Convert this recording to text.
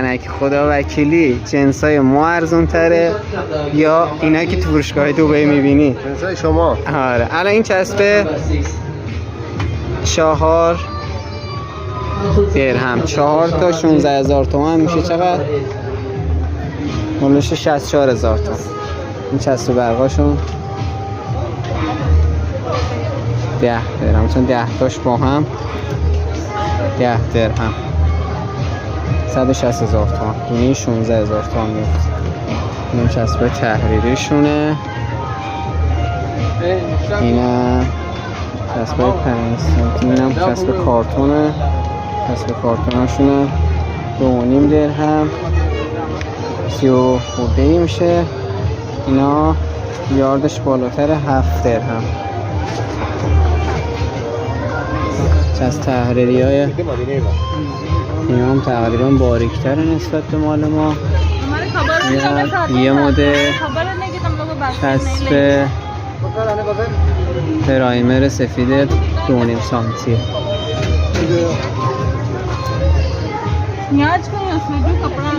ونک خدا وکیلی جنسای ما ارزون تره یا اینا که تو فروشگاه دبی میبینی؟ جنسای شما. آره الان این چسبه 4 درهم، 4 تا 16,000 تومان میشه چقدر؟ مولوش 64,000 تومان. این چسب برقاشون 10 درهم، چون 10 تاش با هم 10 درهم 160,000 تومان، یعنی 16,000 تومان میفته. این چسب تحریری شونه، اینم چسب 5 سانتی، اینم چسب کارتونه، چسب کارتوناشونه 2.5 درهم 30 خورده میشه. اینا یاردش بالاتر 7 درهم. چسب تحریری های اینا هم تقریبا باریکتر نسبت به مال ما. یه مدل چسب پرایمر سفید 2.5 سانتی. आज कहीं उसमें भी कपड़ा